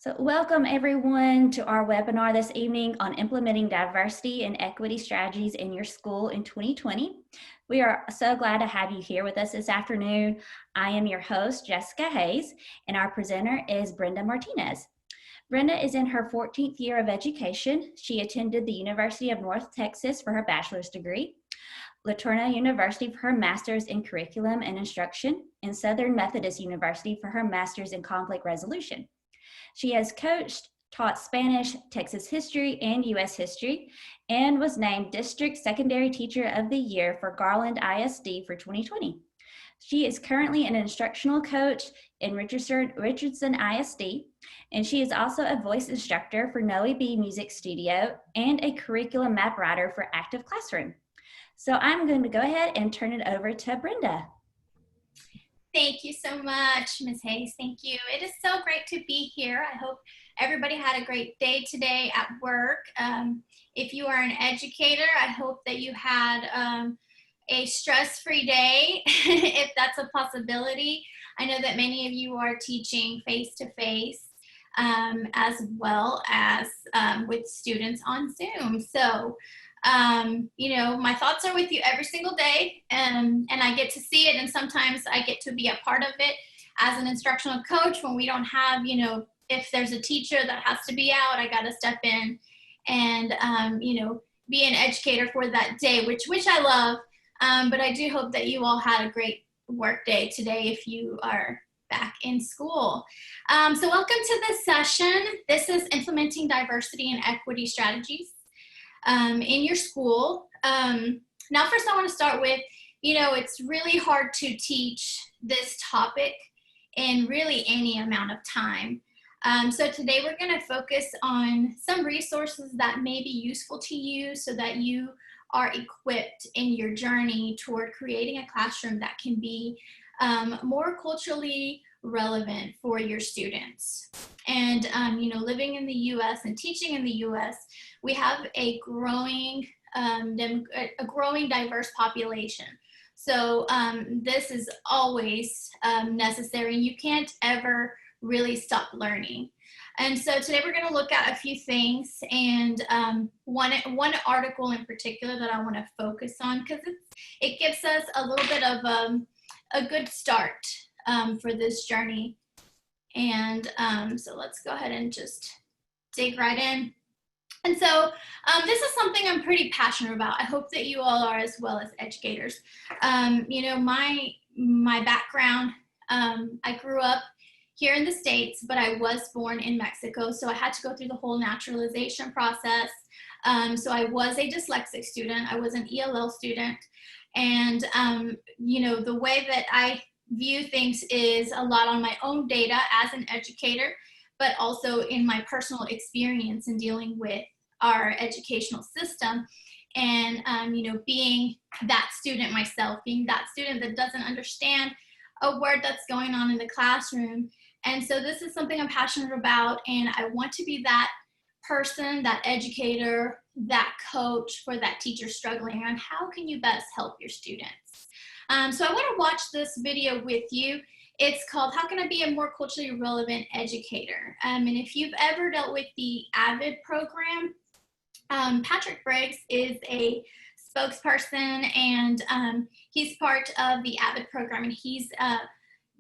So welcome everyone to our webinar this evening on implementing diversity and equity strategies in your school in 2020. We are so glad to have you here with us this afternoon. I am your host, Jessica Hayes, and our presenter is Brenda Martinez. Brenda is in her 14th year of education. She attended the University of North Texas for her bachelor's degree, LaTourneau University for her master's in curriculum and instruction, and Southern Methodist University for her master's in conflict resolution. She has coached, taught Spanish, Texas history, and U.S. history, and was named District Secondary Teacher of the Year for Garland ISD for 2020. She is currently an instructional coach in Richardson ISD, and she is also a voice instructor for Noe B Music Studio and a curriculum map writer for Active Classroom. So I'm going to go ahead and turn it over to Brenda. Thank you so much, Ms. Hayes. Thank you. It is so great to be here. I hope everybody had a great day today at work. If you are an educator, I hope that you had a stress-free day, if that's a possibility. I know that many of you are teaching face-to-face as well as with students on Zoom. So you know, my thoughts are with you every single day, and I get to see it, and sometimes I get to be a part of it as an instructional coach when we don't have, you know, if there's a teacher that has to be out, I got to step in and, you know, be an educator for that day, which I love, but I do hope that you all had a great work day today if you are back in school. So welcome to this session. This is implementing diversity and equity strategies in your school. Now, first I want to start with, you know, it's really hard to teach this topic in really any amount of time. So today we're going to focus on some resources that may be useful to you so that you are equipped in your journey toward creating a classroom that can be more culturally relevant for your students. And, you know, living in the U.S. and teaching in the U.S., we have a growing diverse population. So this is always necessary. You can't ever really stop learning. And so today we're going to look at a few things, and one article in particular that I want to focus on because it gives us a little bit of a good start for this journey. And so let's go ahead and just dig right in. And so this is something I'm pretty passionate about. I hope that you all are as well as educators. You know, my background, I grew up here in the States, but I was born in Mexico. So I had to go through the whole naturalization process. So I was a dyslexic student. I was an ELL student. And, you know, the way that I view things is a lot on my own data as an educator, but also in my personal experience in dealing with our educational system. And, you know, being that student myself, being that student that doesn't understand a word that's going on in the classroom. And so this is something I'm passionate about, and I want to be that person, that educator, that coach for that teacher struggling on how can you best help your students. So I want to watch this video with you. It's called How Can I Be a More Culturally Relevant Educator? And if you've ever dealt with the AVID program, Patrick Briggs is a spokesperson, and he's part of the AVID program, and he's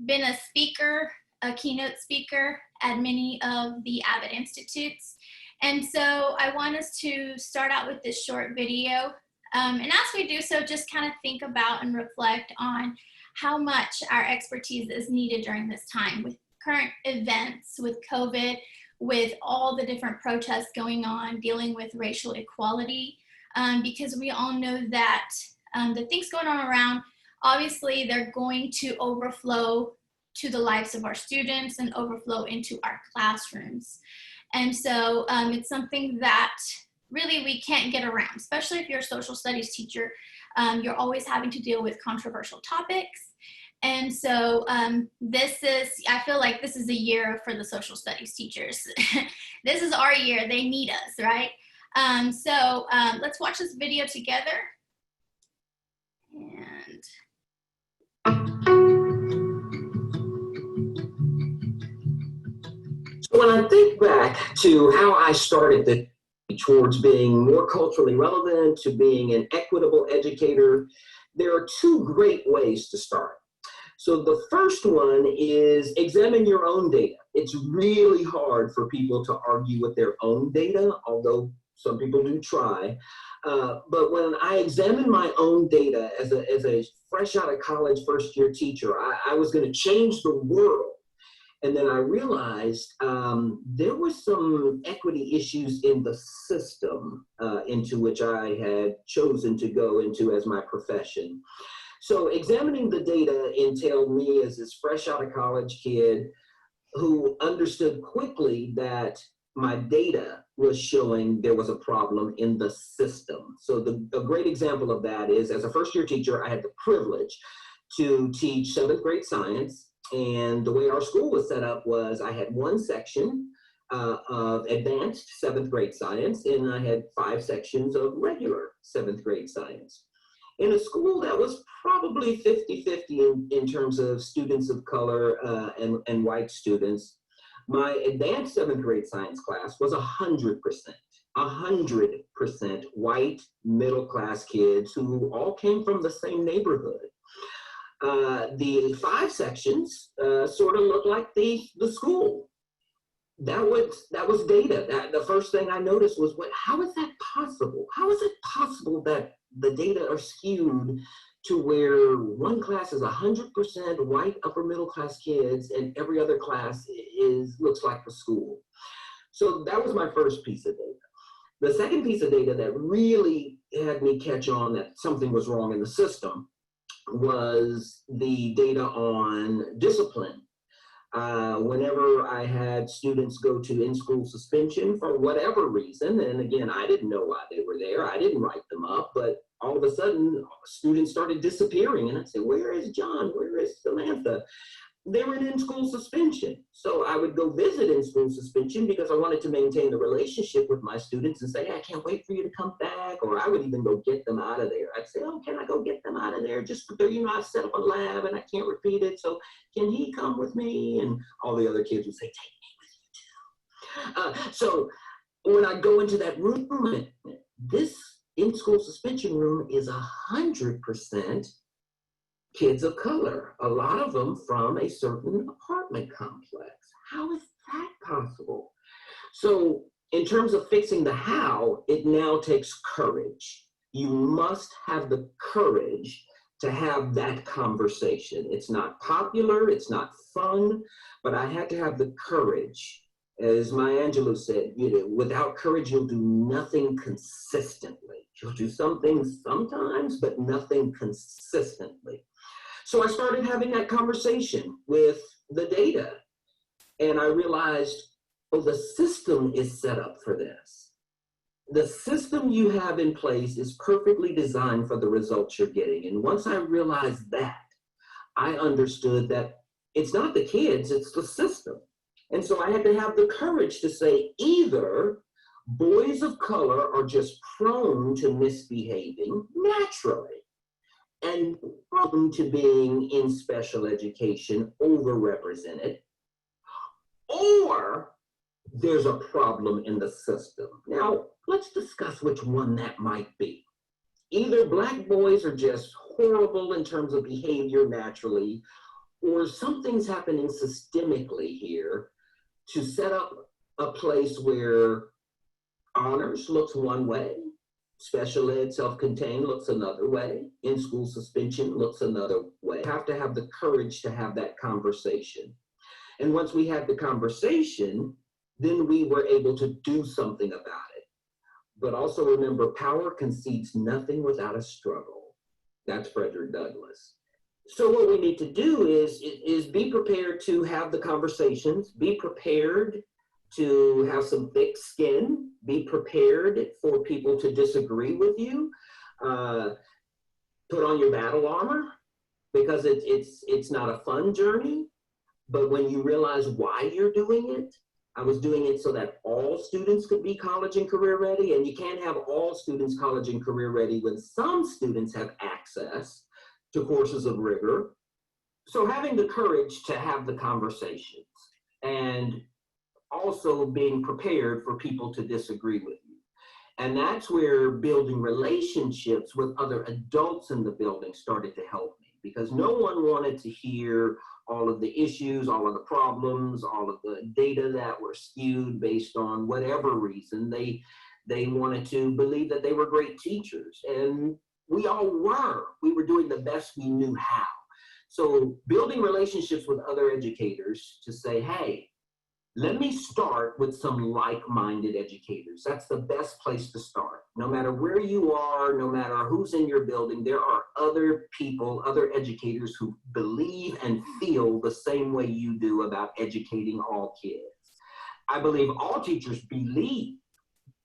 been a speaker, a keynote speaker at many of the AVID institutes. And so I want us to start out with this short video. And as we do so, just kind of think about and reflect on how much our expertise is needed during this time with current events, with COVID, with all the different protests going on, dealing with racial equality, because we all know that the things going on around, obviously they're going to overflow to the lives of our students and overflow into our classrooms. And so it's something that really we can't get around, especially if you're a social studies teacher. You're always having to deal with controversial topics. And so I feel like this is a year for the social studies teachers. This is our year, they need us, right? So let's watch this video together. And when I think back to how I started towards being more culturally relevant, to being an equitable educator, there are two great ways to start. So the first one is examine your own data. It's really hard for people to argue with their own data, although some people do try. But when I examined my own data as a fresh out of college first year teacher, I was going to change the world. And then I realized there were some equity issues in the system into which I had chosen to go into as my profession. So examining the data entailed me as this fresh out of college kid who understood quickly that my data was showing there was a problem in the system. So a great example of that is, as a first year teacher, I had the privilege to teach 7th grade science. And the way our school was set up was I had one section of advanced 7th grade science, and I had 5 sections of regular 7th grade science. In a school that was probably 50-50 in terms of students of color and white students, my advanced 7th grade science class was 100%. 100% white middle class kids who all came from the same neighborhood. The 5 sections sort of looked like the school. That was data. The first thing I noticed was, how is that possible? How is it possible that the data are skewed to where one class is 100% white upper middle class kids and every other class looks like the school? So that was my first piece of data. The second piece of data that really had me catch on that something was wrong in the system was the data on discipline. Whenever I had students go to in-school suspension for whatever reason, and again, I didn't know why they were there, I didn't write them up, but all of a sudden, students started disappearing, and I'd say, where is John? Where is Samantha? They were in school suspension. So I would go visit in school suspension because I wanted to maintain the relationship with my students and say, hey, I can't wait for you to come back. Or I would even go get them out of there. I'd say, oh, can I go get them out of there? Just, I've set up a lab and I can't repeat it. So can he come with me? And all the other kids would say, take me with you too. So when I go into that room, this in-school suspension room is 100% kids of color, a lot of them from a certain apartment complex. How is that possible? So in terms of fixing the how, it now takes courage. You must have the courage to have that conversation. It's not popular, it's not fun, but I had to have the courage. As Maya Angelou said, without courage, you'll do nothing consistently. You'll do some things sometimes, but nothing consistently. So I started having that conversation with the data, and I realized, oh, the system is set up for this. The system you have in place is perfectly designed for the results you're getting. And once I realized that, I understood that it's not the kids, it's the system. And so I had to have the courage to say, either boys of color are just prone to misbehaving naturally, and prone to being in special education overrepresented, or there's a problem in the system. Now, let's discuss which one that might be. Either Black boys are just horrible in terms of behavior naturally, or something's happening systemically here to set up a place where honors looks one way, special ed, self-contained looks another way. In-school suspension looks another way. You have to have the courage to have that conversation. And once we had the conversation, then we were able to do something about it. But also remember, power concedes nothing without a struggle. That's Frederick Douglass. So what we need to do is be prepared to have the conversations, be prepared to have some thick skin, be prepared for people to disagree with you, put on your battle armor, because it's not a fun journey, but when you realize why you're doing it, I was doing it so that all students could be college and career ready, and you can't have all students college and career ready when some students have access to courses of rigor. So having the courage to have the conversations, and also being prepared for people to disagree with you. And that's where building relationships with other adults in the building started to help me, because no one wanted to hear all of the issues, all of the problems, all of the data that were skewed based on whatever reason. They wanted to believe that they were great teachers, and we all were. We were doing the best we knew how. So building relationships with other educators to say, hey, let me start with some like-minded educators. That's the best place to start. No matter where you are, no matter who's in your building, there are other people, other educators who believe and feel the same way you do about educating all kids. I believe all teachers believe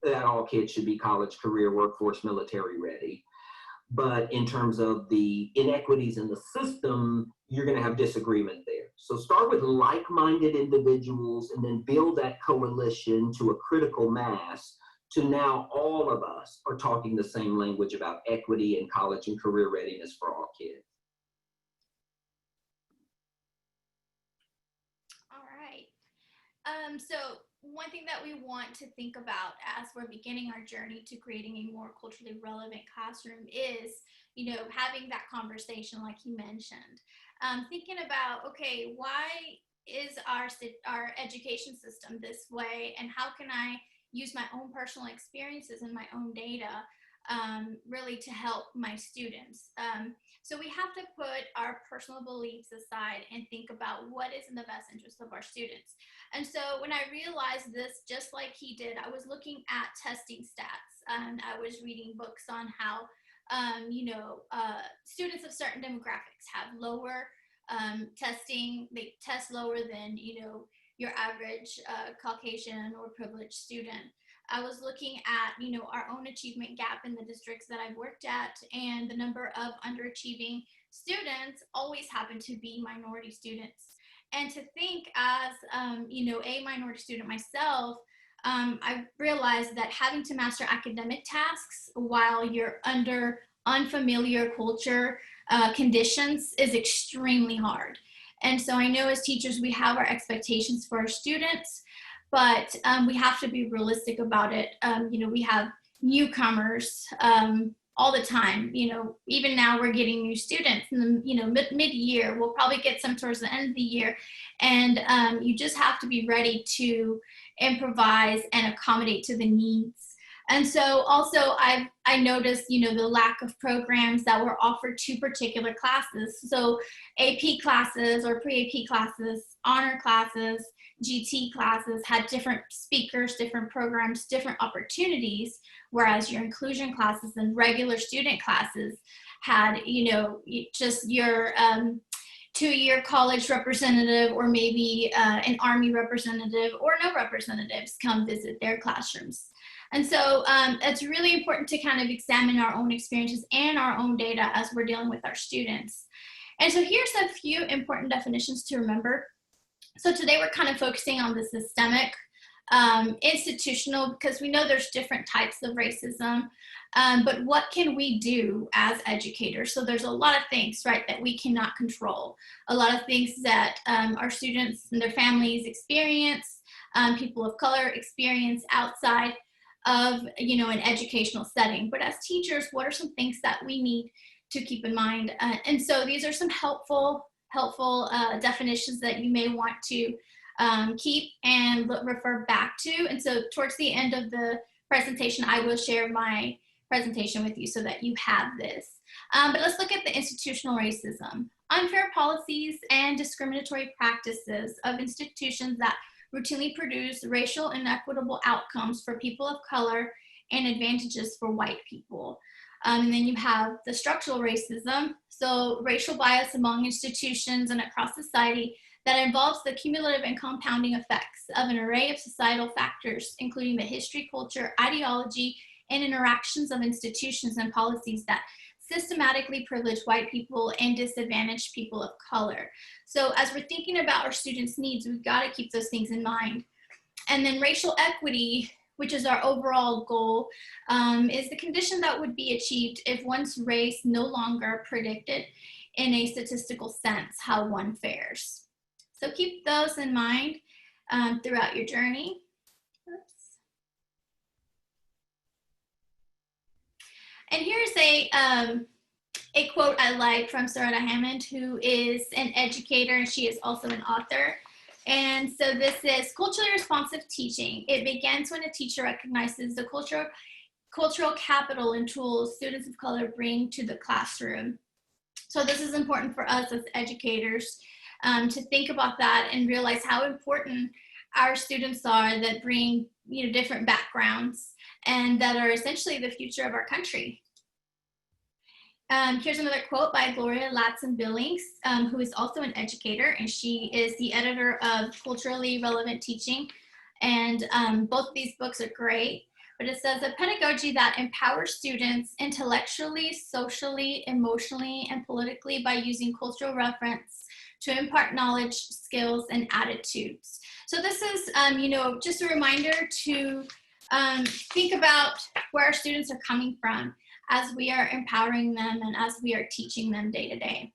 that all kids should be college, career, workforce, military ready. But in terms of the inequities in the system, you're going to have disagreement there. So start with like-minded individuals and then build that coalition to a critical mass to now all of us are talking the same language about equity and college and career readiness for all kids. All right. So one thing that we want to think about as we're beginning our journey to creating a more culturally relevant classroom is, having that conversation like you mentioned. Thinking about, okay, why is our education system this way, and how can I use my own personal experiences and my own data really to help my students. So we have to put our personal beliefs aside and think about what is in the best interest of our students. And so when I realized this, just like he did, I was looking at testing stats, and I was reading books on how students of certain demographics have lower testing. They test lower than your average Caucasian or privileged student. I was looking at, our own achievement gap in the districts that I've worked at, and the number of underachieving students always happen to be minority students. And to think as, a minority student myself, I realized that having to master academic tasks while you're under unfamiliar culture conditions is extremely hard. And so I know as teachers, we have our expectations for our students, but we have to be realistic about it. We have newcomers all the time. Even now we're getting new students in the mid-year. We'll probably get some towards the end of the year. And you just have to be ready to improvise and accommodate to the needs. And so also I noticed, the lack of programs that were offered to particular classes. So AP classes or pre-AP classes, honor classes, GT classes had different speakers, different programs, different opportunities, whereas your inclusion classes and regular student classes had, just your 2-year college representative, or maybe an Army representative, or no representatives come visit their classrooms. And so it's really important to kind of examine our own experiences and our own data as we're dealing with our students. And so here's a few important definitions to remember. So today we're kind of focusing on the systemic, institutional, because we know there's different types of racism, but what can we do as educators? So there's a lot of things, right, that we cannot control. A lot of things that our students and their families experience, people of color experience outside of, an educational setting. But as teachers, what are some things that we need to keep in mind? And so these are some helpful definitions that you may want to keep and refer back to. And so towards the end of the presentation, I will share my presentation with you so that you have this. But let's look at the institutional racism. Unfair policies and discriminatory practices of institutions that routinely produce racial inequitable outcomes for people of color and advantages for white people. And then you have the structural racism, so racial bias among institutions and across society that involves the cumulative and compounding effects of an array of societal factors, including the history, culture, ideology, and interactions of institutions and policies that systematically privilege white people and disadvantage people of color. So as we're thinking about our students' needs, we've got to keep those things in mind. And then racial equity, which is our overall goal, is the condition that would be achieved if one's race no longer predicted in a statistical sense how one fares. So keep those in mind. throughout your journey. Oops. And here's a quote I like from Sarada Hammond, who is an educator, and she is also an author. And so this is culturally responsive teaching. It begins when a teacher recognizes the cultural capital and tools students of color bring to the classroom. So this is important for us as educators to think about that and realize how important our students are that bring different backgrounds and that are essentially the future of our country. Here's another quote by Gloria Ladson-Billings, who is also an educator, and she is the editor of Culturally Relevant Teaching. And both of these books are great. But it says, a pedagogy that empowers students intellectually, socially, emotionally, and politically by using cultural reference to impart knowledge, skills, and attitudes. So this is, just a reminder to think about where our students are coming from as we are empowering them and as we are teaching them day to day.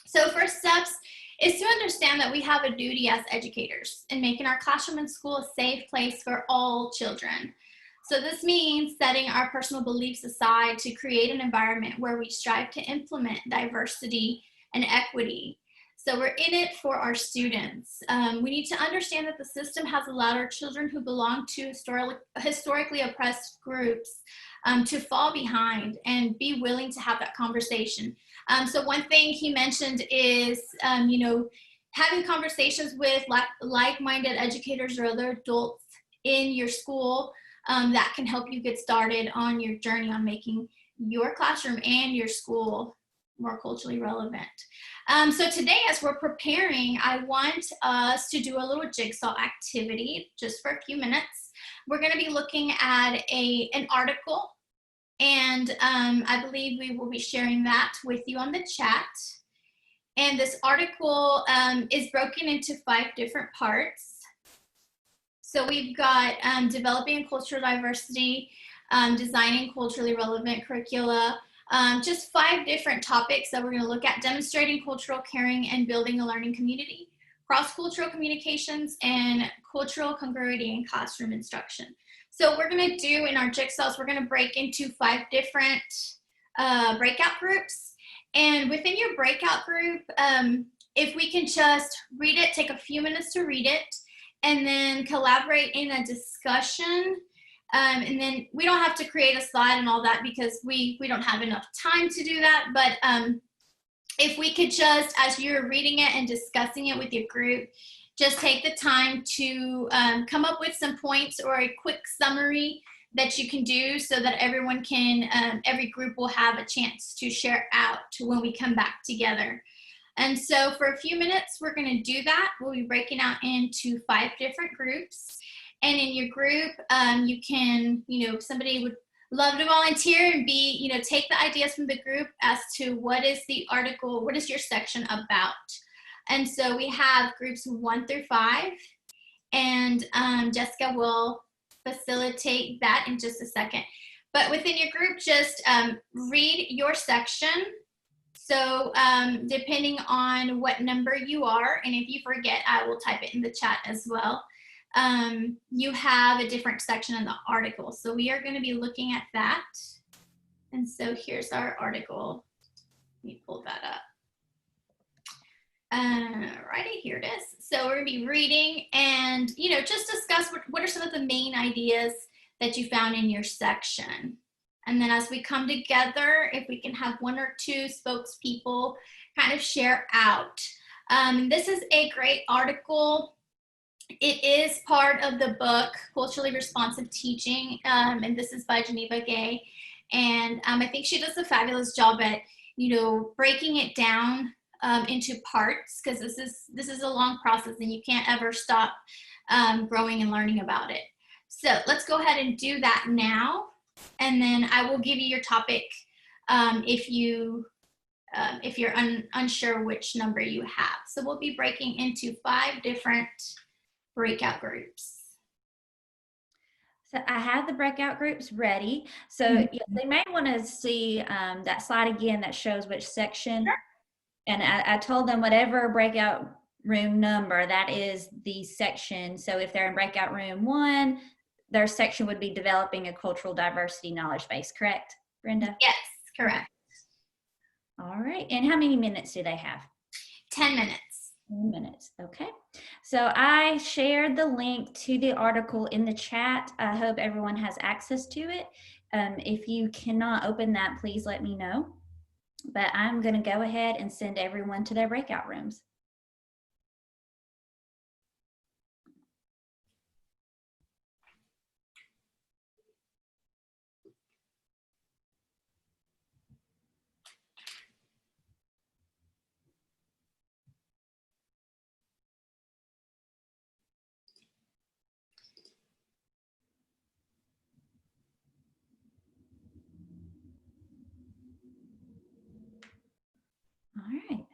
So first steps is to understand that we have a duty as educators in making our classroom and school a safe place for all children. So this means setting our personal beliefs aside to create an environment where we strive to implement diversity and equity. So we're in it for our students. We need to understand that the system has allowed our children who belong to historically oppressed groups to fall behind and be willing to have that conversation. So one thing he mentioned is, having conversations with like-minded educators or other adults in your school that can help you get started on your journey on making your classroom and your school more culturally relevant. So today, as we're preparing, I want us to do a little jigsaw activity just for a few minutes. We're going to be looking at an article, and I believe we will be sharing that with you on the chat. And this article is broken into 5 different parts. So we've got developing cultural diversity, designing culturally relevant curricula, just 5 different topics that we're going to look at: demonstrating cultural caring and building a learning community, cross-cultural communications, and cultural congruity in classroom instruction. So we're going to do in our jigsaws, we're going to break into 5 different breakout groups. And within your breakout group, if we can just read it, take a few minutes to read it, and then collaborate in a discussion. And then we don't have to create a slide and all that because we don't have enough time to do that. But if we could just, as you're reading it and discussing it with your group, just take the time to come up with some points or a quick summary that you can do so that everyone can, every group will have a chance to share out when we come back together. And so for a few minutes, we're going to do that. We'll be breaking out into 5 different groups. And in your group, you can, somebody would love to volunteer and be, take the ideas from the group as to what is the article, what is your section about. And so we have groups 1 through 5, and Jessica will facilitate that in just a second. But within your group, just read your section. So depending on what number you are, and if you forget, I will type it in the chat as well. You have a different section in the article. So we are going to be looking at that. And so here's our article. Let me pull that up. Alrighty, here it is. So we're going to be reading and, just discuss what are some of the main ideas that you found in your section. And then as we come together, if we can have 1 or 2 spokespeople kind of share out. This is a great article. It is part of the book, Culturally Responsive Teaching, and this is by Geneva Gay. And I think she does a fabulous job at, breaking it down into parts, because this is a long process and you can't ever stop growing and learning about it. So let's go ahead and do that now. And then I will give you your topic if you're unsure which number you have. So we'll be breaking into 5 different breakout groups. So I have the breakout groups ready. So they may want to see that slide again that shows which section. Sure. And I told them whatever breakout room number, that is the section. So if they're in breakout room 1, their section would be developing a cultural diversity knowledge base, correct, Brenda? Yes, correct. All right. And how many minutes do they have? 10 minutes. 10 minutes. Okay. So I shared the link to the article in the chat. I hope everyone has access to it. If you cannot open that, please let me know. But I'm going to go ahead and send everyone to their breakout rooms. All right.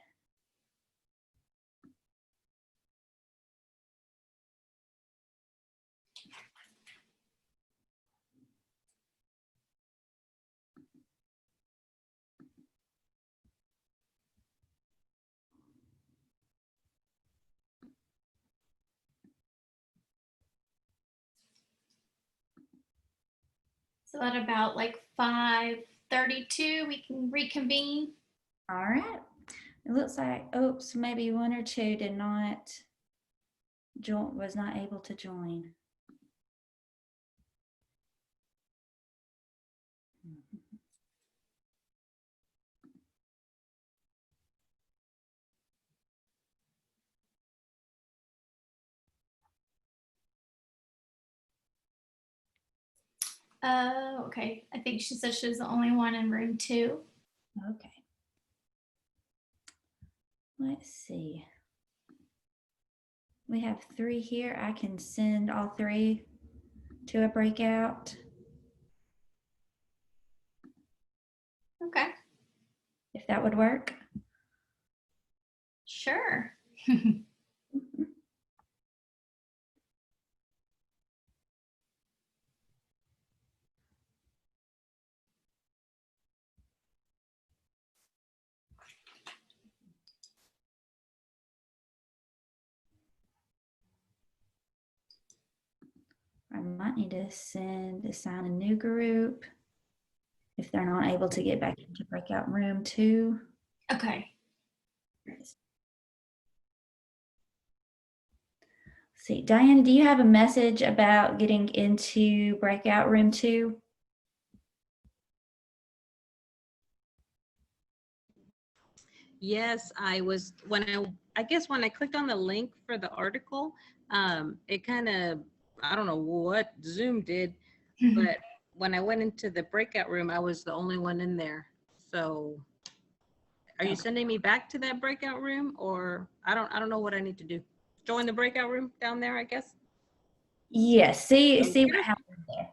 So at about like 5:32, we can reconvene. All right. It looks like, oops, maybe 1 or 2 did not join, was not able to join. Okay. I think she said she was the only one in room 2. Okay. Let's see. We have 3 here. I can send all 3 to a breakout. Okay. If that would work. Sure. I might need to assign a new group if they're not able to get back into breakout room 2. Okay. See, Diana, do you have a message about getting into breakout room 2? Yes, I was, I guess when I clicked on the link for the article, it kind of, I don't know what Zoom did, but when I went into the breakout room, I was the only one in there. So are you sending me back to that breakout room, or I don't know what I need to do. Join the breakout room down there, I guess. Yes, see Okay. what happens there.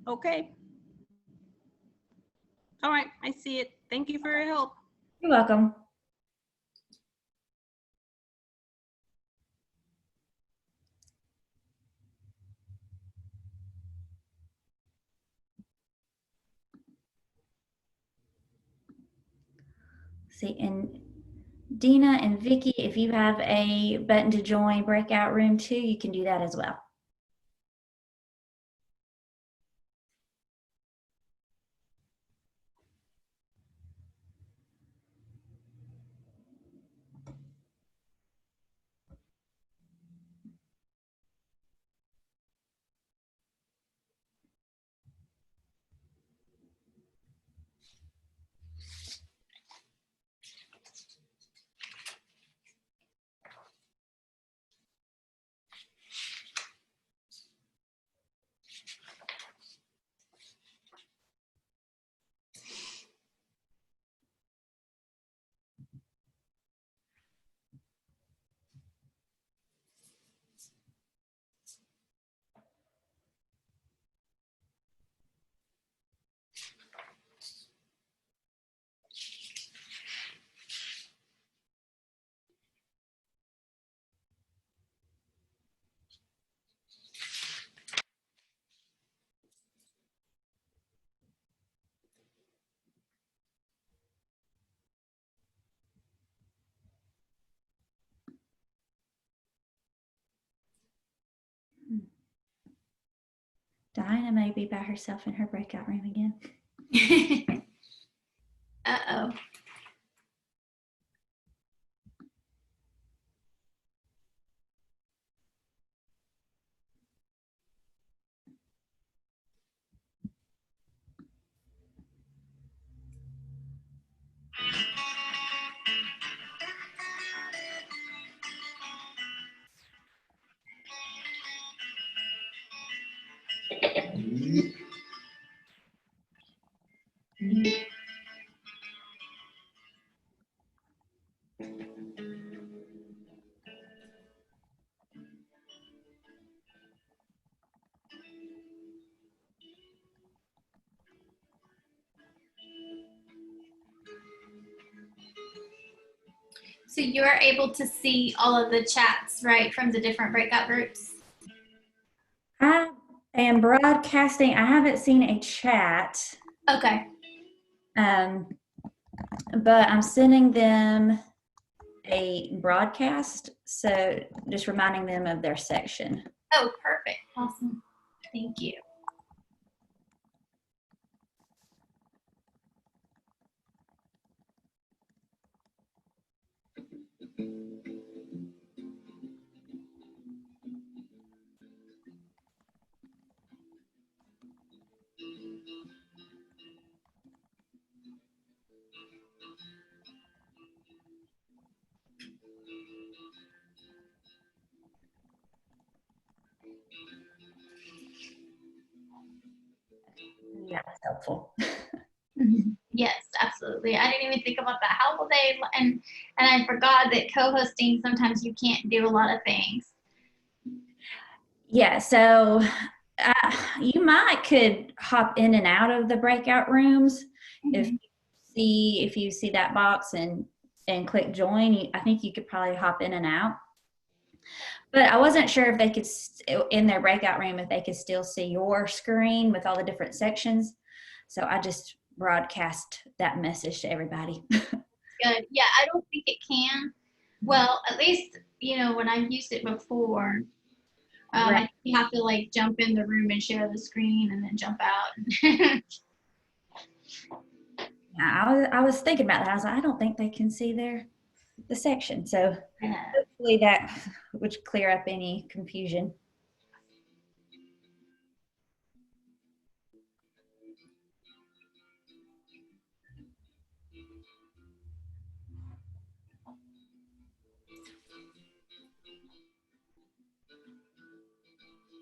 Okay. All right, I see it. Thank you for your help. You're welcome. See, and Dina and Vicky, if you have a button to join breakout room 2, you can do that as well. Dinah may be by herself in her breakout room again. Uh-oh. So you are able to see all of the chats, right, from the different breakout groups? I am broadcasting. I haven't seen a chat, Okay. but I'm sending them a broadcast. So just reminding them of their section. Oh, perfect. Awesome. Thank you. That's helpful. Yes, absolutely. I didn't even think about that. How will they, and I forgot that co-hosting, sometimes you can't do a lot of things. Yeah, so you could hop in and out of the breakout rooms. Mm-hmm. If you see that box and click join, I think you could probably hop in and out. But I wasn't sure if they could, in their breakout room, if they could still see your screen with all the different sections. So I just broadcast that message to everybody. Good. Yeah, I don't think it can. Well, at least, when I've used it before, Right. I think you have to like jump in the room and share the screen and then jump out. I was thinking about that. I was like, I don't think they can see the section. So hopefully that would clear up any confusion.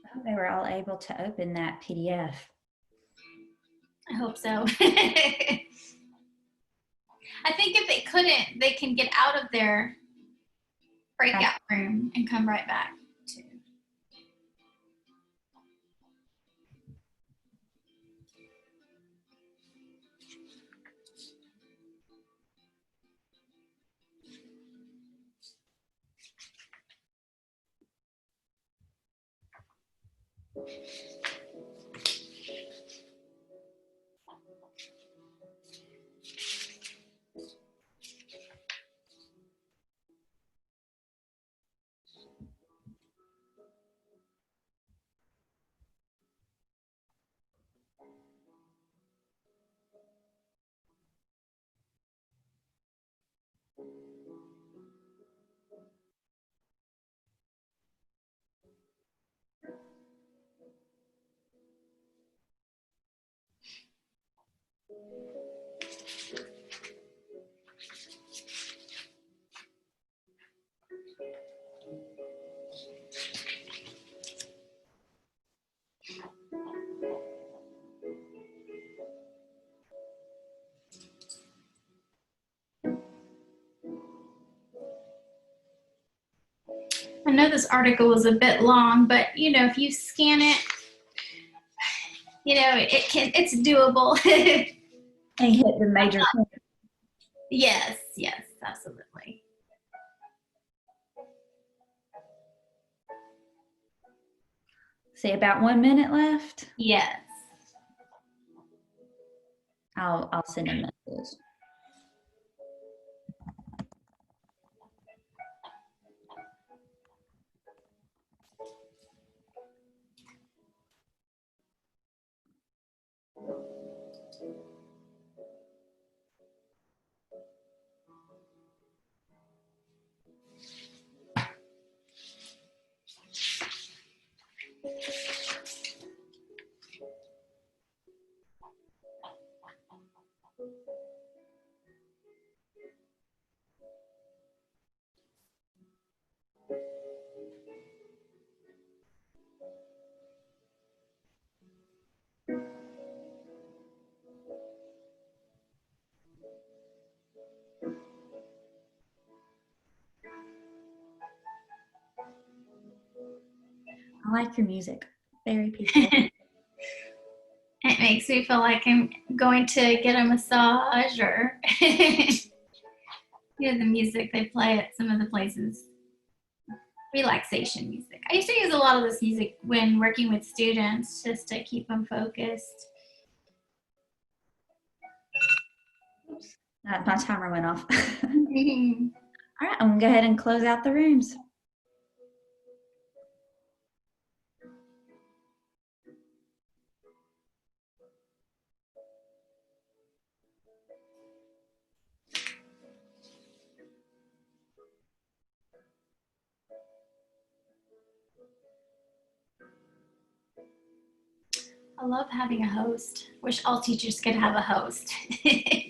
I hope they were all able to open that PDF. I hope so. I think if they couldn't, they can get out of their breakout room and come right back to. I know this article was a bit long, but if you scan it, it's doable. And hit the major point. Yes, absolutely. See, about 1 minute left. Yes. I'll send a message. I like your music. Very peaceful. It makes me feel like I'm going to get a massage or the music they play at some of the places. Relaxation music. I used to use a lot of this music when working with students just to keep them focused. Oops, my timer went off. All right, I'm gonna go ahead and close out the rooms. I love having a host. Wish all teachers could have a host.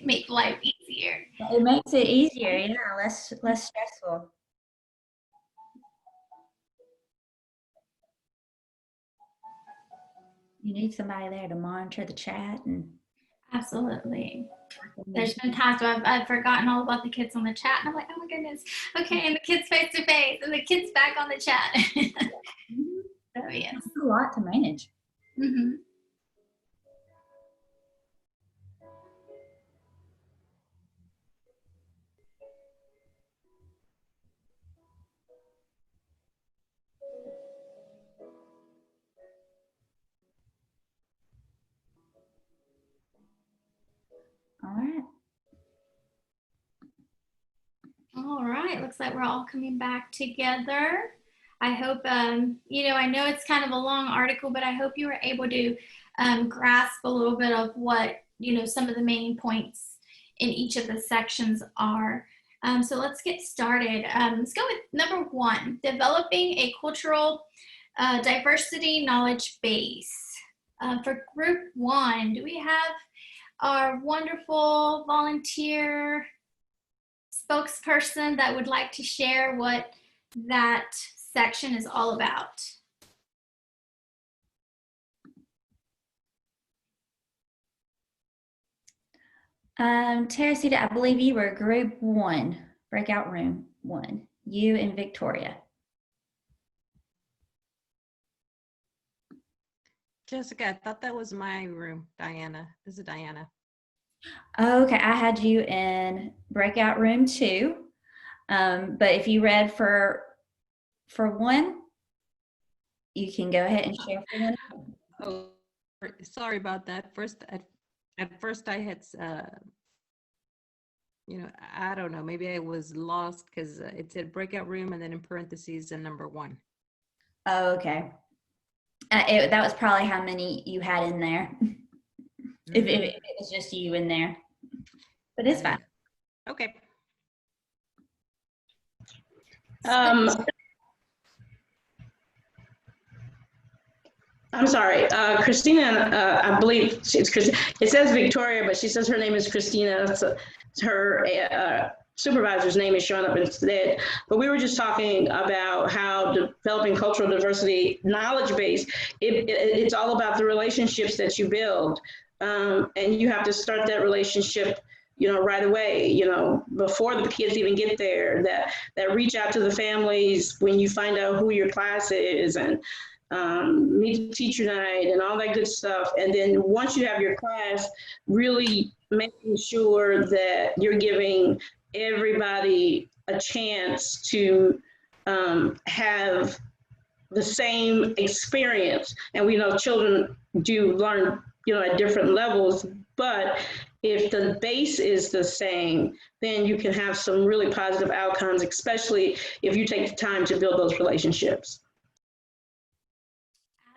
Make life easier. It makes it easier, yeah, less stressful. You need somebody there to monitor the chat and. Absolutely. There's been times where I've forgotten all about the kids on the chat, and I'm like, oh my goodness. Okay, and the kids face to face, and the kids back on the chat. So yes, That's a lot to manage. mm-hmm. All right. All right, looks like we're all coming back together. I hope, I know it's kind of a long article, but I hope you were able to grasp a little bit of what, some of the main points in each of the sections are. So let's get started. Let's go with number 1, developing a cultural diversity knowledge base. For group 1, do we have our wonderful volunteer spokesperson that would like to share what that section is all about? Teresita, I believe you were group 1, breakout room 1, you and Victoria. Jessica, I thought that was my room. Diana. This is Diana. Okay, I had you in breakout room 2. But if you read for 1, you can go ahead and share for 1. Oh, sorry about that. At first I had, I don't know, maybe I was lost because it said breakout room and then in parentheses and number 1. Oh, okay. That was probably how many you had in there. If it was just you in there, but it's fine. Okay. I'm sorry, Christina, I believe it's Christina. It says Victoria, but she says her name is Christina. So her supervisor's name is showing up instead. But we were just talking about how developing cultural diversity knowledge base, it's all about the relationships that you build. And you have to start that relationship right away, before the kids even get there, that reach out to the families when you find out who your class is, and meet the teacher night and all that good stuff. And then once you have your class, really making sure that you're giving everybody a chance to have the same experience. And we know children do learn, at different levels, but if the base is the same, then you can have some really positive outcomes, especially if you take the time to build those relationships.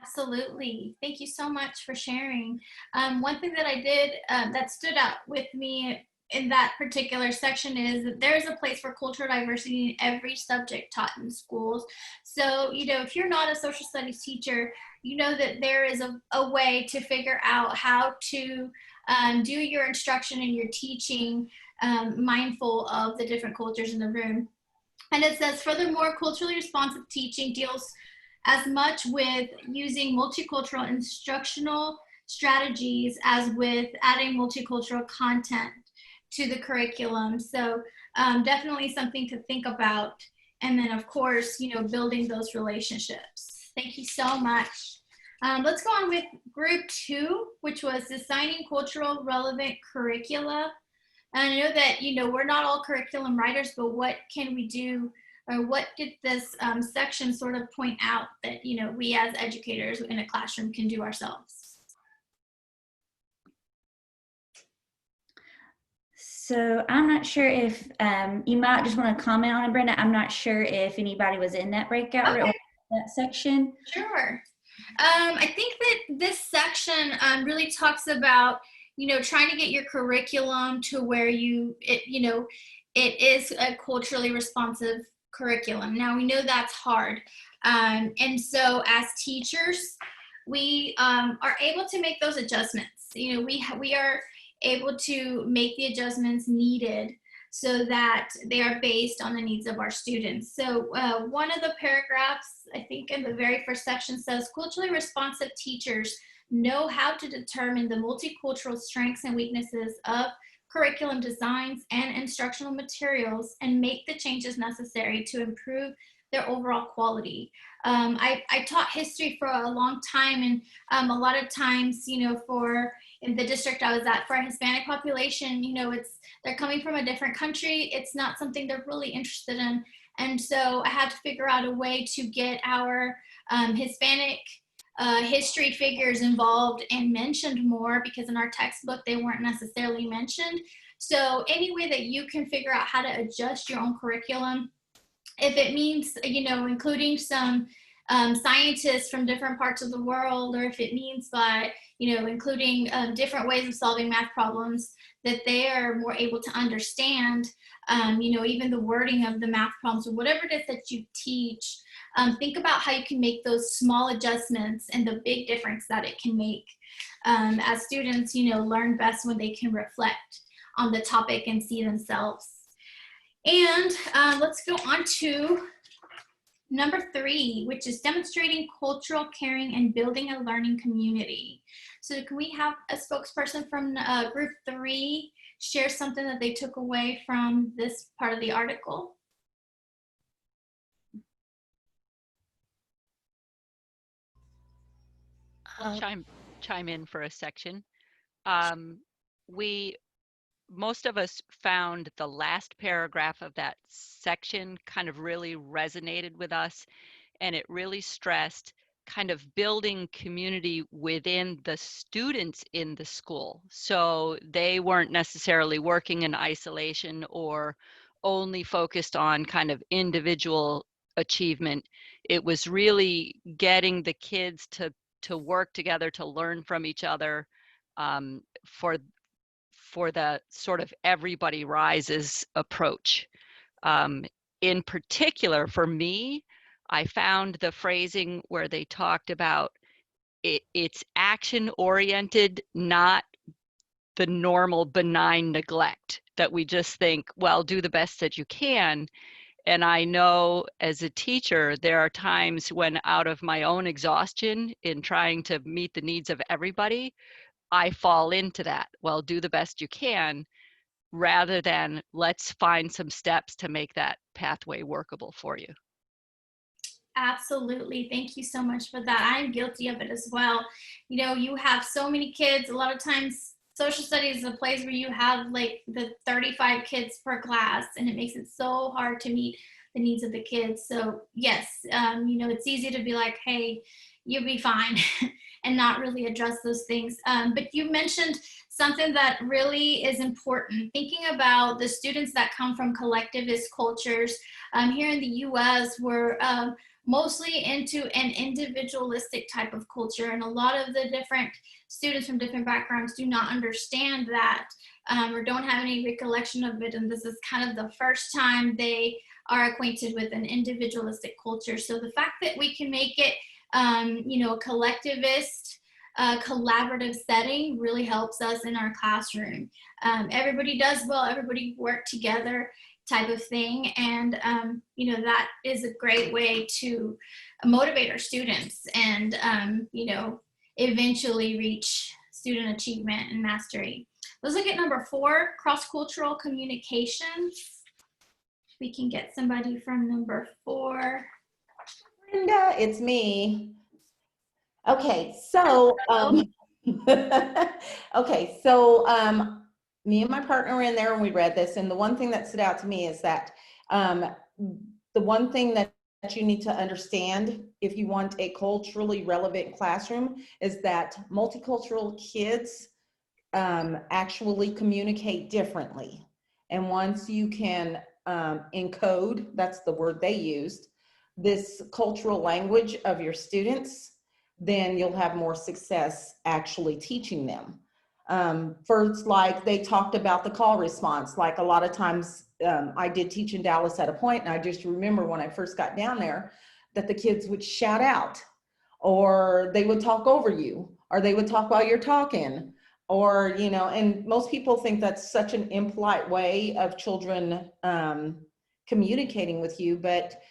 Absolutely. Thank you so much for sharing. One thing that I did that stood out with me in that particular section is that there is a place for cultural diversity in every subject taught in schools. So, if you're not a social studies teacher, you know that there is a way to figure out how to do your instruction and your teaching mindful of the different cultures in the room. And it says, furthermore, culturally responsive teaching deals as much with using multicultural instructional strategies as with adding multicultural content to the curriculum. So definitely something to think about. And then, of course, building those relationships. Thank you so much. Let's go on with group 2, which was designing cultural relevant curricula. And I know that, we're not all curriculum writers, but what can we do, or what did this section sort of point out that, we as educators in a classroom can do ourselves? So I'm not sure if you might just want to comment on it, Brenda. I'm not sure if anybody was in that breakout room, that section. Sure. I think that this section really talks about, trying to get your curriculum to where it is a culturally responsive curriculum. Now we know that's hard. And so as teachers, we are able to make those adjustments. We are able to make the adjustments needed so that they are based on the needs of our students. So one of the paragraphs, I think in the very first section, says culturally responsive teachers know how to determine the multicultural strengths and weaknesses of curriculum designs and instructional materials and make the changes necessary to improve their overall quality. I taught history for a long time, and a lot of times, in the district I was at, for a Hispanic population, they're coming from a different country. It's not something they're really interested in. And so I had to figure out a way to get our Hispanic history figures involved and mentioned more, because in our textbook, they weren't necessarily mentioned. So any way that you can figure out how to adjust your own curriculum, if it means, including some scientists from different parts of the world, or if it means by, including different ways of solving math problems that they are more able to understand, even the wording of the math problems or whatever it is that you teach, think about how you can make those small adjustments and the big difference that it can make. As students, learn best when they can reflect on the topic and see themselves. And let's go on to number 3, which is demonstrating cultural caring and building a learning community. So can we have a spokesperson from group 3 share something that they took away from this part of the article? I'll chime in for a section. Most of us found the last paragraph of that section kind of really resonated with us, and it really stressed kind of building community within the students in the school. So they weren't necessarily working in isolation or only focused on kind of individual achievement. It was really getting the kids to work together, to learn from each other, for the sort of everybody rises approach. In particular, for me, I found the phrasing where they talked about it's action oriented, not the normal benign neglect that we just think, well, do the best that you can. And I know as a teacher, there are times when out of my own exhaustion in trying to meet the needs of everybody, I fall into that. Well, do the best you can, rather than let's find some steps to make that pathway workable for you. Absolutely. Thank you so much for that. I'm guilty of it as well. You have so many kids. A lot of times social studies is a place where you have like the 35 kids per class, and it makes it so hard to meet the needs of the kids. So yes, it's easy to be like, hey, you'll be fine and not really address those things. But you mentioned something that really is important, thinking about the students that come from collectivist cultures. Here in the US, we're mostly into an individualistic type of culture, and a lot of the different students from different backgrounds do not understand that, or don't have any recollection of it, and this is kind of the first time they are acquainted with an individualistic culture. So the fact that we can make it a collectivist, collaborative setting really helps us in our classroom. Everybody does well, everybody work together type of thing. And, that is a great way to motivate our students and, eventually reach student achievement and mastery. Let's look at number 4, cross-cultural communications. We can get somebody from number 4. Brenda, it's me. Okay, so okay, so me and my partner were in there and we read this, and the one thing that stood out to me is that the one thing that you need to understand if you want a culturally relevant classroom is that multicultural kids actually communicate differently. And once you can encode, that's the word they used, this cultural language of your students, then you'll have more success actually teaching them. First, like they talked about the call response, like a lot of times I did teach in Dallas at a point, and I just remember when I first got down there that the kids would shout out, or they would talk over you, or they would talk while you're talking, or, you know, and most people think that's such an impolite way of children communicating with you, but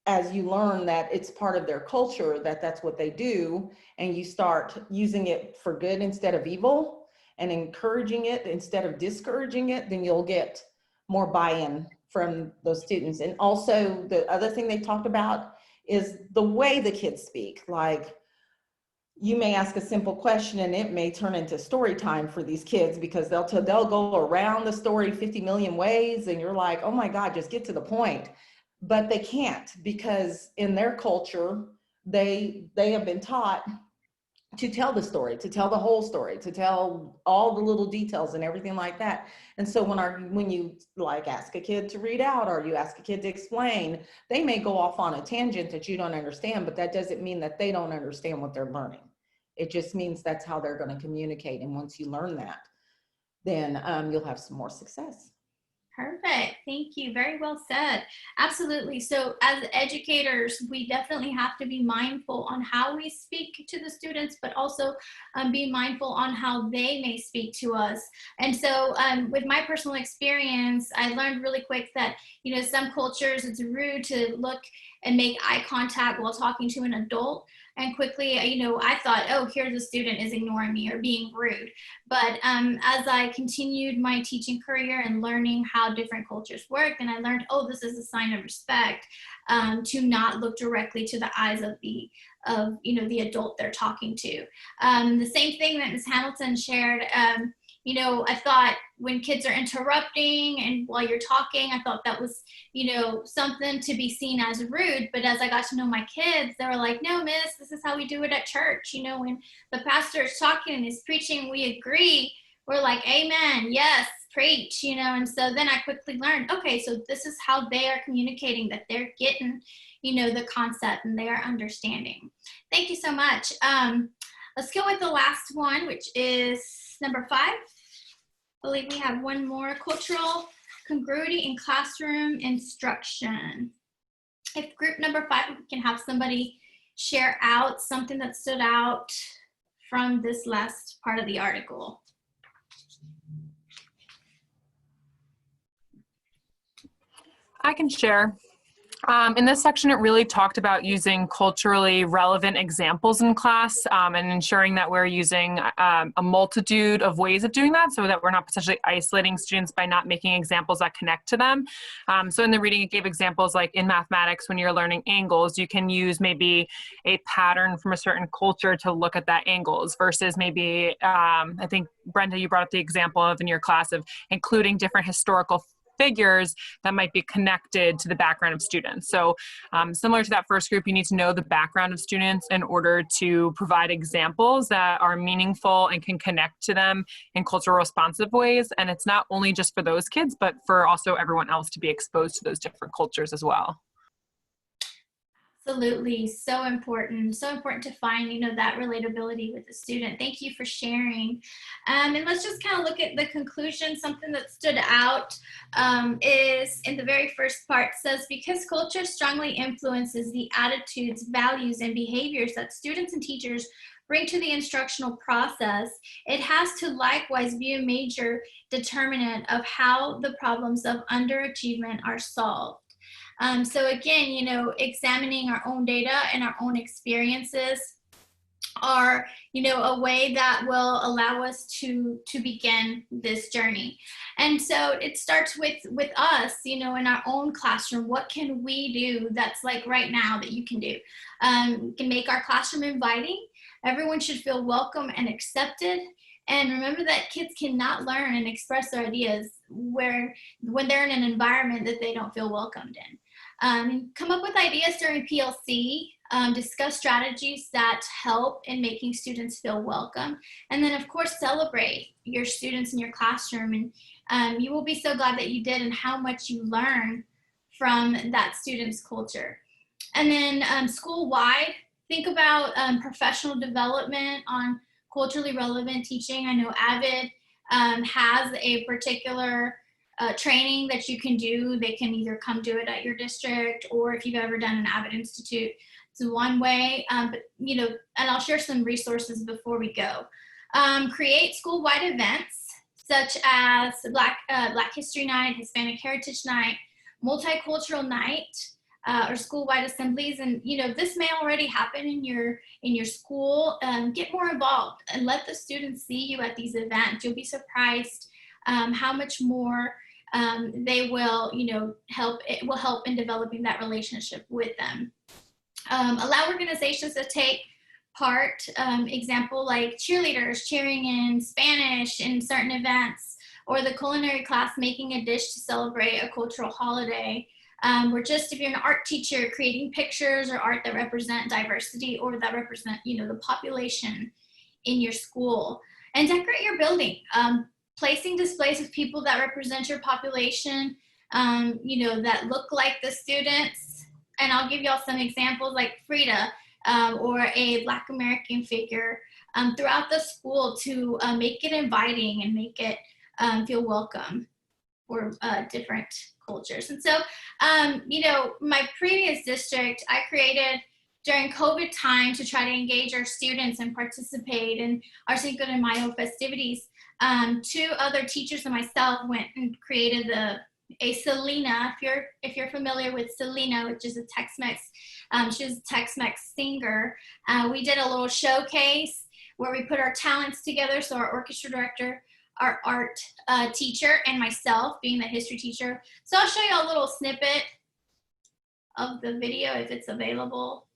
as you learn that it's part of their culture, that that's what they do, and you start using it for good instead of evil and encouraging it instead of discouraging it, then you'll get more buy-in from those students. And also the other thing they talked about is the way the kids speak. Like, you may ask a simple question and it may turn into story time for these kids, because they'll go around the story 50 million ways, and you're like, oh my God, just get to the point. But they can't, because in their culture, they have been taught to tell the story, to tell the whole story, to tell all the little details and everything like that. And so when you like ask a kid to read out, or you ask a kid to explain, they may go off on a tangent that you don't understand, but that doesn't mean that they don't understand what they're learning. It just means that's how they're going to communicate. And once you learn that, then you'll have some more success. Perfect. Thank you. Very well said. Absolutely. So as educators, we definitely have to be mindful on how we speak to the students, but also be mindful on how they may speak to us. And so with my personal experience, I learned really quick that, you know, some cultures it's rude to look and make eye contact while talking to an adult. And quickly, you know, I thought, oh, here's a student is ignoring me or being rude. But as I continued my teaching career and learning how different cultures work, and I learned, oh, this is a sign of respect, to not look directly to the eyes of the adult they're talking to. The same thing that Ms. Hamilton shared. You know, I thought when kids are interrupting and while you're talking, I thought that was, you know, something to be seen as rude. But as I got to know my kids, they were like, no, miss, this is how we do it at church. You know, when the pastor is talking and is preaching, we agree. We're like, amen, yes, preach, you know. And so then I quickly learned, okay, so this is how they are communicating, that they're getting, you know, the concept and they are understanding. Thank you so much. Let's go with the last one, which is number 5. I believe we have one more: cultural congruity in classroom instruction. If group number 5, we can have somebody share out something that stood out from this last part of the article. I can share. In this section, it really talked about using culturally relevant examples in class and ensuring that we're using a multitude of ways of doing that, so that we're not potentially isolating students by not making examples that connect to them. So in the reading, it gave examples like in mathematics, when you're learning angles, you can use maybe a pattern from a certain culture to look at that angles versus maybe, I think, Brenda, you brought up the example of in your class of including different historical figures that might be connected to the background of students. So similar to that first group, you need to know the background of students in order to provide examples that are meaningful and can connect to them in cultural responsive ways. And it's not only just for those kids, but for also everyone else to be exposed to those different cultures as well. Absolutely. So important to find, you know, that relatability with the student. Thank you for sharing. And let's just kind of look at the conclusion. Something that stood out is in the very first part, says, because culture strongly influences the attitudes, values, and behaviors that students and teachers bring to the instructional process, it has to likewise be a major determinant of how the problems of underachievement are solved. So again, you know, examining our own data and our own experiences are, you know, a way that will allow us to begin this journey. And so it starts with us, you know, in our own classroom. What can we do that's like right now that you can do? We can make our classroom inviting. Everyone should feel welcome and accepted. And remember that kids cannot learn and express their ideas when they're in an environment that they don't feel welcomed in. Come up with ideas during PLC, discuss strategies that help in making students feel welcome, and then of course celebrate your students in your classroom. And you will be so glad that you did and how much you learn from that student's culture. And then school-wide, think about professional development on culturally relevant teaching. I know AVID has a particular training that you can do. They can either come do it at your district, or if you've ever done an AVID Institute, it's one way. But you know, and I'll share some resources before we go. Create school-wide events such as Black History Night, Hispanic Heritage Night, Multicultural Night, or school-wide assemblies. And you know, this may already happen in your school. Get more involved and let the students see you at these events. You'll be surprised how much more they will, you know, it will help in developing that relationship with them. Allow organizations to take part, example like cheerleaders cheering in Spanish in certain events, or the culinary class making a dish to celebrate a cultural holiday. Or just if you're an art teacher, creating pictures or art that represent diversity or that represent, you know, the population in your school. And decorate your building. Placing displays of people that represent your population, you know, that look like the students. And I'll give y'all some examples like Frida or a Black American figure throughout the school to make it inviting and make it feel welcome for different cultures. And so, you know, my previous district, I created during COVID time to try to engage our students and participate in our Cinco de Mayo festivities. 2 other teachers and myself went and created a Selena. If you're familiar with Selena, which is a Tex-Mex, she was a Tex-Mex singer. We did a little showcase where we put our talents together. So our orchestra director, our art teacher, and myself being the history teacher. So I'll show you a little snippet of the video if it's available.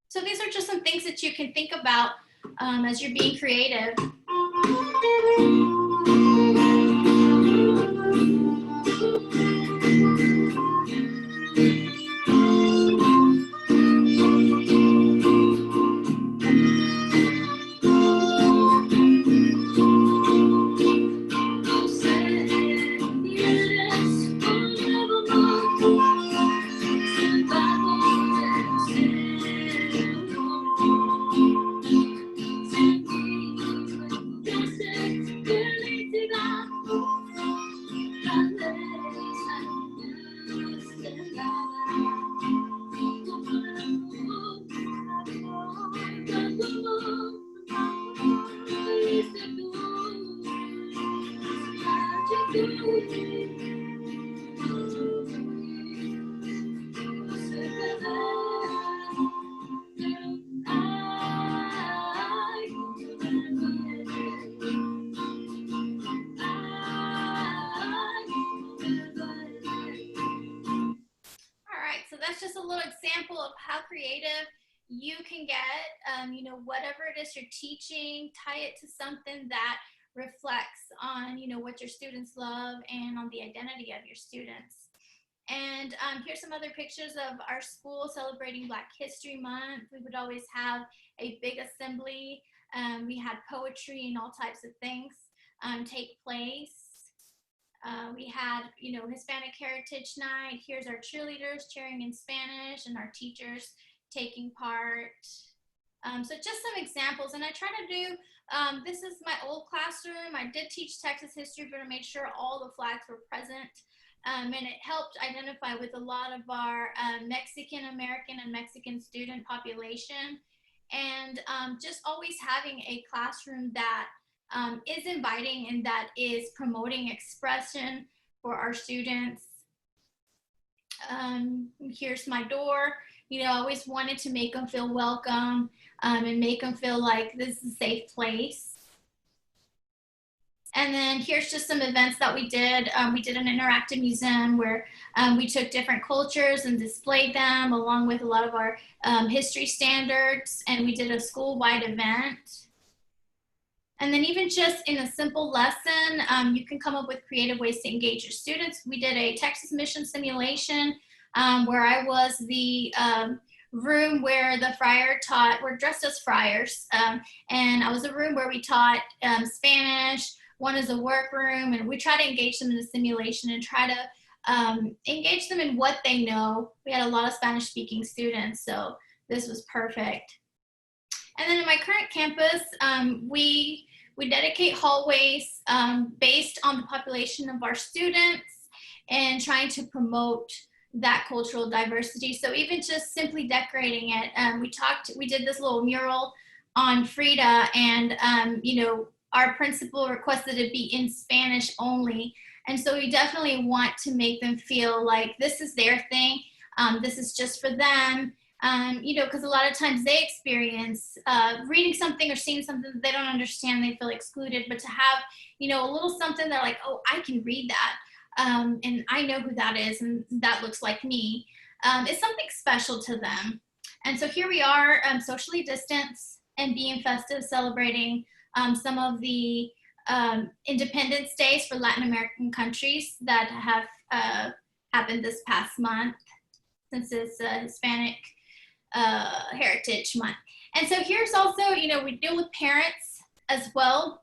So these are just some things that you can think about as you're being creative. That's just a little example of how creative you can get. You know, whatever it is you're teaching, tie it to something that reflects on, you know, what your students love and on the identity of your students. And here's some other pictures of our school celebrating Black History Month. We would always have a big assembly. We had poetry and all types of things take place. We had, you know, Hispanic Heritage Night. Here's our cheerleaders cheering in Spanish and our teachers taking part. So just some examples. And I try to do, this is my old classroom. I did teach Texas history, but I made sure all the flags were present. And it helped identify with a lot of our Mexican American and Mexican student population. And just always having a classroom that is inviting and that is promoting expression for our students. Here's my door. I always wanted to make them feel welcome, and make them feel like this is a safe place. And then here's just some events that we did. We did an interactive museum where we took different cultures and displayed them along with a lot of our history standards, and we did a school-wide event. And then even just in a simple lesson, you can come up with creative ways to engage your students. We did a Texas mission simulation where I was the room where the friar taught, we're dressed as friars, and I was a room where we taught Spanish. One is a workroom, and we try to engage them in the simulation and try to engage them in what they know. We had a lot of Spanish-speaking students, so this was perfect. And then in my current campus, we dedicate hallways based on the population of our students and trying to promote that cultural diversity. So even just simply decorating it, we did this little mural on Frida, and our principal requested it be in Spanish only. And so we definitely want to make them feel like this is their thing. This is just for them. Because a lot of times they experience reading something or seeing something that they don't understand, they feel excluded. But to have, a little something they're like, oh, I can read that. And I know who that is, and that looks like me. It's something special to them. And so here we are, socially distanced and being festive, celebrating some of the Independence Days for Latin American countries that have happened this past month, since it's Hispanic Heritage Month. And so here's also, we deal with parents as well.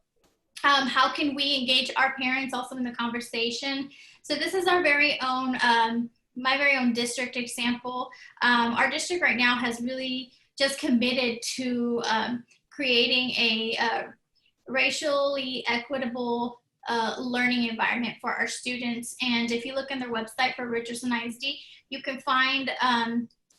How can we engage our parents also in the conversation? So this is our very own, my very own district example. Our district right now has really just committed to creating a racially equitable learning environment for our students. And if you look on their website for Richardson ISD, you can find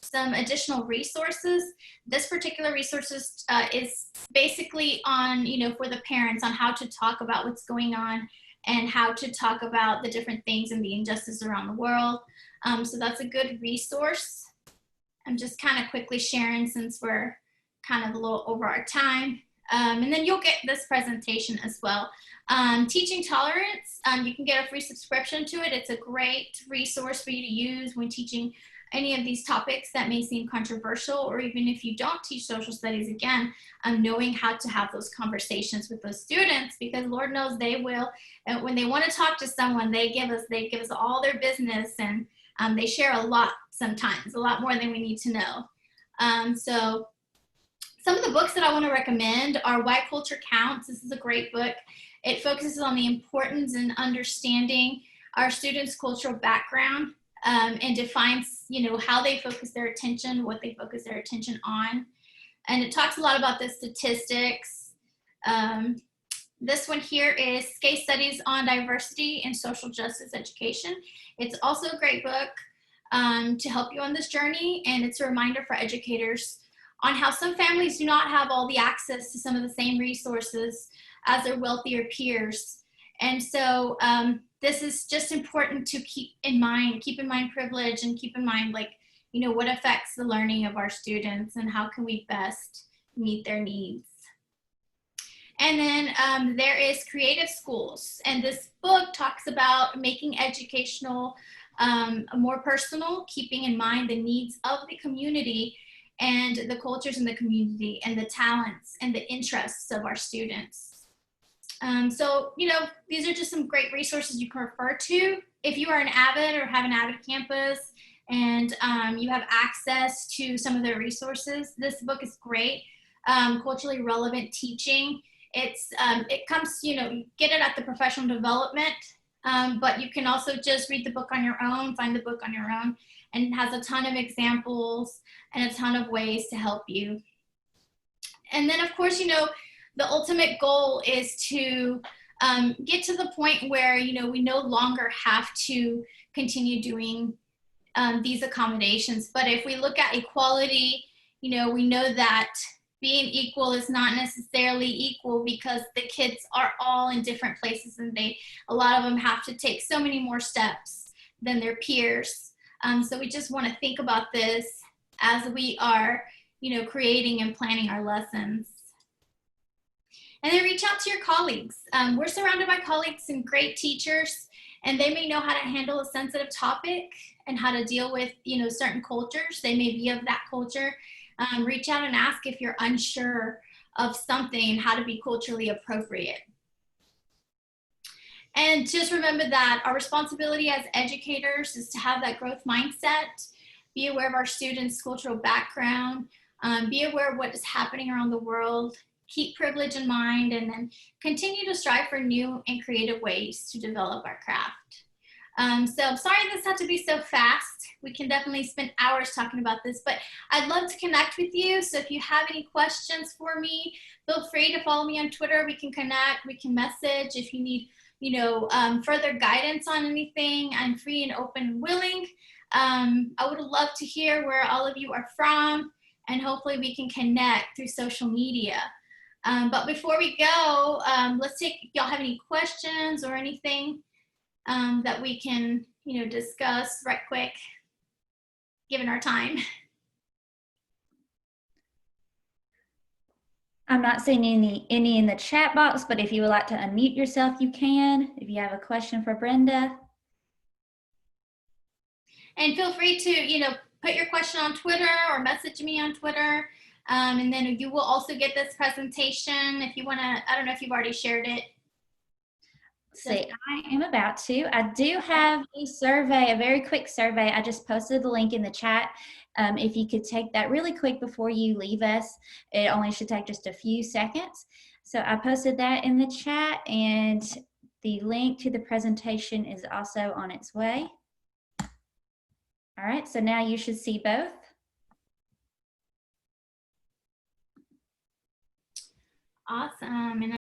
some additional resources. This particular resources is basically on, for the parents on how to talk about what's going on and how to talk about the different things and the injustice around the world. So that's a good resource. I'm just kind of quickly sharing since we're kind of a little over our time. And then you'll get this presentation as well. Teaching tolerance, you can get a free subscription to it. It's a great resource for you to use when teaching any of these topics that may seem controversial, or even if you don't teach social studies, again, knowing how to have those conversations with those students, because Lord knows they will. And when they want to talk to someone, they give us all their business, and they share a lot sometimes, a lot more than we need to know. So some of the books that I want to recommend are Why Culture Counts. This is a great book. It focuses on the importance in understanding our students' cultural background, and defines, how they focus their attention, what they focus their attention on. And it talks a lot about the statistics. This one here is Case Studies on Diversity and Social Justice Education. It's also a great book to help you on this journey, and it's a reminder for educators on how some families do not have all the access to some of the same resources as their wealthier peers. And so this is just important to keep in mind privilege, and keep in mind, what affects the learning of our students and how can we best meet their needs. And then there is Creative Schools. And this book talks about making educational more personal, keeping in mind the needs of the community and the cultures in the community and the talents and the interests of our students. So, these are just some great resources you can refer to. If you are an Avid or have an Avid campus and you have access to some of their resources, this book is great. Culturally Relevant Teaching. It comes, you get it at the professional development, but you can also just read the book on your own, find the book on your own, and it has a ton of examples and a ton of ways to help you. And then, of course, the ultimate goal is to get to the point where, we no longer have to continue doing these accommodations. But if we look at equality, we know that being equal is not necessarily equal, because the kids are all in different places, and a lot of them have to take so many more steps than their peers. So we just want to think about this as we are, creating and planning our lessons. And then reach out to your colleagues. We're surrounded by colleagues and great teachers, and they may know how to handle a sensitive topic and how to deal with, certain cultures. They may be of that culture. Reach out and ask if you're unsure of something and how to be culturally appropriate. And just remember that our responsibility as educators is to have that growth mindset, be aware of our students' cultural background, be aware of what is happening around the world, keep privilege in mind, and then continue to strive for new and creative ways to develop our craft. So I'm sorry this had to be so fast. We can definitely spend hours talking about this, but I'd love to connect with you. So if you have any questions for me, feel free to follow me on Twitter. We can connect, we can message. If you need further guidance on anything, I'm free and open and willing. I would love to hear where all of you are from, and hopefully we can connect through social media. But before we go, let's take, y'all have any questions or anything that we can, discuss right quick, given our time. I'm not seeing any in the chat box, but if you would like to unmute yourself, you can. If you have a question for Brenda. And feel free to, put your question on Twitter or message me on Twitter. And then you will also get this presentation if you want to. I don't know if you've already shared it. See, I am about to. I do have a survey, a very quick survey. I just posted the link in the chat. If you could take that really quick before you leave us, it only should take just a few seconds. So I posted that in the chat, and the link to the presentation is also on its way. All right, so now you should see both. Awesome. And